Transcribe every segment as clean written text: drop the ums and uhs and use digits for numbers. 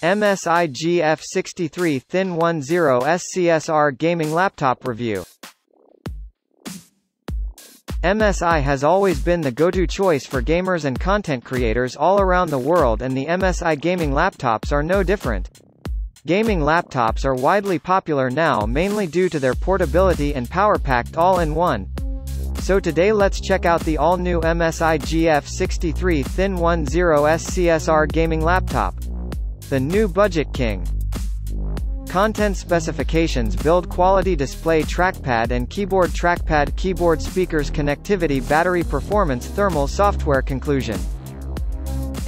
MSI GF63 Thin 10 SCSR Gaming Laptop Review. MSI has always been the go-to choice for gamers and content creators all around the world, and the MSI gaming laptops are no different. Gaming laptops are widely popular now mainly due to their portability and power-packed all-in-one. So today let's check out the all-new MSI GF63 Thin 10 SCSR Gaming Laptop. The new Budget King. Content specifications: build quality display, trackpad and keyboard, trackpad, keyboard, speakers, connectivity, battery performance, thermal, software. Conclusion: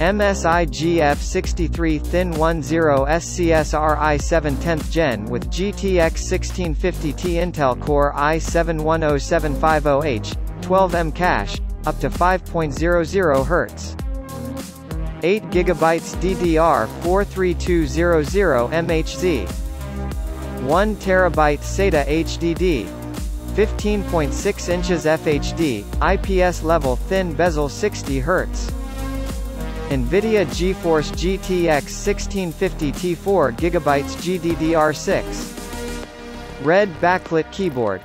MSI GF63 Thin 10 SCSR i7 10th Gen with GTX 1650T Intel Core i7-10750H, 12M cache, up to 5.00 Hz. 8GB DDR4 MHz, 1TB SATA HDD, 15.6 inches FHD, IPS level thin bezel, 60 Hz. NVIDIA GeForce GTX 1650 4GB GDDR6. Red backlit keyboard.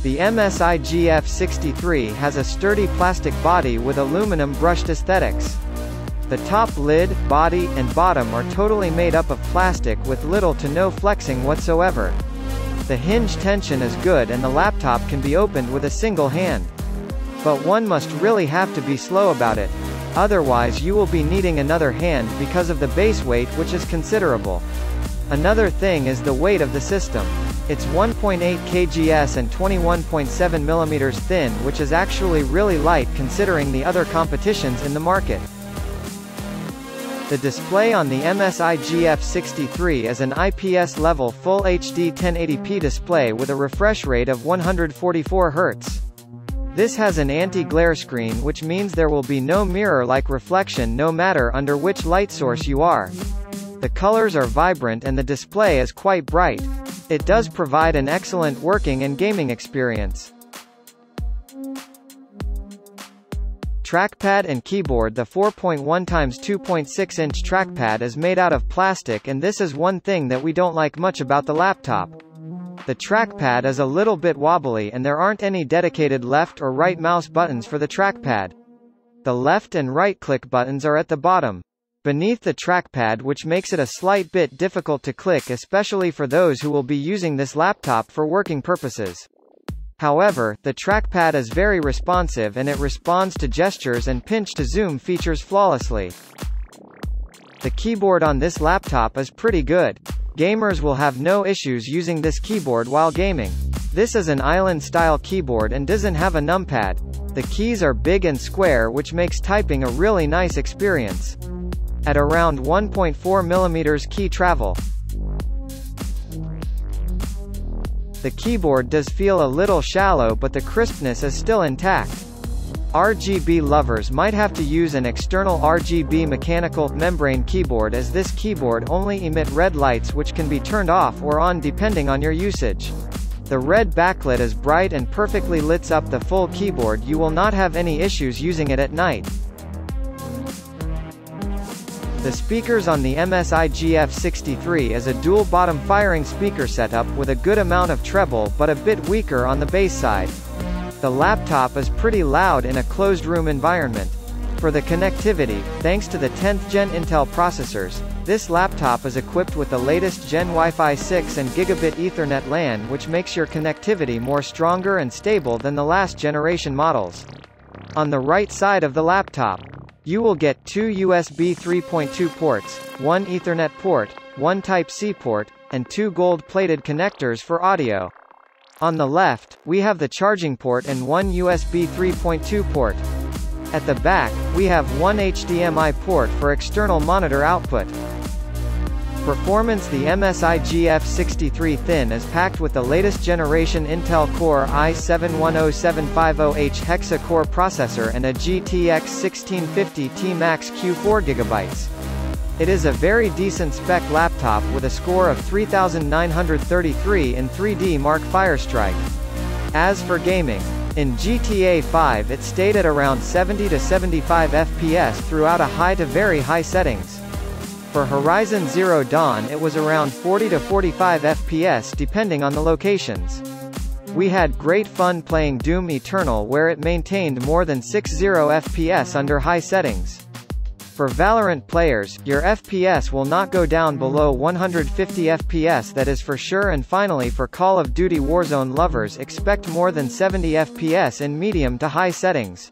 The MSI GF63 has a sturdy plastic body with aluminum brushed aesthetics. The top, lid, body, and bottom are totally made up of plastic with little to no flexing whatsoever. The hinge tension is good and the laptop can be opened with a single hand. But one must really have to be slow about it. Otherwise you will be needing another hand because of the base weight, which is considerable. Another thing is the weight of the system. It's 1.8 kgs and 21.7 mm thin, which is actually really light considering the other competitions in the market. The display on the MSI GF63 is an IPS level Full HD 1080p display with a refresh rate of 144 Hz. This has an anti-glare screen, which means there will be no mirror-like reflection no matter under which light source you are. The colors are vibrant and the display is quite bright. It does provide an excellent working and gaming experience. Trackpad and keyboard. The 4.1x2.6-inch trackpad is made out of plastic, and this is one thing that we don't like much about the laptop. The trackpad is a little bit wobbly and there aren't any dedicated left or right mouse buttons for the trackpad. The left and right click buttons are at the bottom, beneath the trackpad, which makes it a slight bit difficult to click, especially for those who will be using this laptop for working purposes. However, the trackpad is very responsive and it responds to gestures and pinch to zoom features flawlessly. The keyboard on this laptop is pretty good. Gamers will have no issues using this keyboard while gaming. This is an island-style keyboard and doesn't have a numpad. The keys are big and square, which makes typing a really nice experience. At around 1.4 mm key travel. The keyboard does feel a little shallow, but the crispness is still intact. RGB lovers might have to use an external RGB mechanical membrane keyboard, as this keyboard only emit red lights which can be turned off or on depending on your usage. The red backlit is bright and perfectly lights up the full keyboard. You will not have any issues using it at night. The speakers on the MSI GF63 is a dual-bottom firing speaker setup with a good amount of treble but a bit weaker on the bass side. The laptop is pretty loud in a closed-room environment. For the connectivity, thanks to the 10th Gen Intel processors, this laptop is equipped with the latest Gen Wi-Fi 6 and Gigabit Ethernet LAN, which makes your connectivity more stronger and stable than the last generation models. On the right side of the laptop, you will get two USB 3.2 ports, one Ethernet port, one Type-C port, and two gold-plated connectors for audio. On the left, we have the charging port and one USB 3.2 port. At the back, we have one HDMI port for external monitor output. Performance: the MSI GF63 Thin is packed with the latest generation Intel Core i7-10750H hexa-core processor and a GTX 1650 Ti Max Q 4GB. It is a very decent spec laptop with a score of 3933 in 3D Mark Firestrike. As for gaming, in GTA 5 it stayed at around 70 to 75 FPS throughout a high to very high settings. For Horizon Zero Dawn it was around 40 to 45 FPS depending on the locations. We had great fun playing Doom Eternal where it maintained more than 60 FPS under high settings. For Valorant players, your FPS will not go down below 150 FPS, that is for sure. And finally, for Call of Duty Warzone lovers, expect more than 70 FPS in medium to high settings.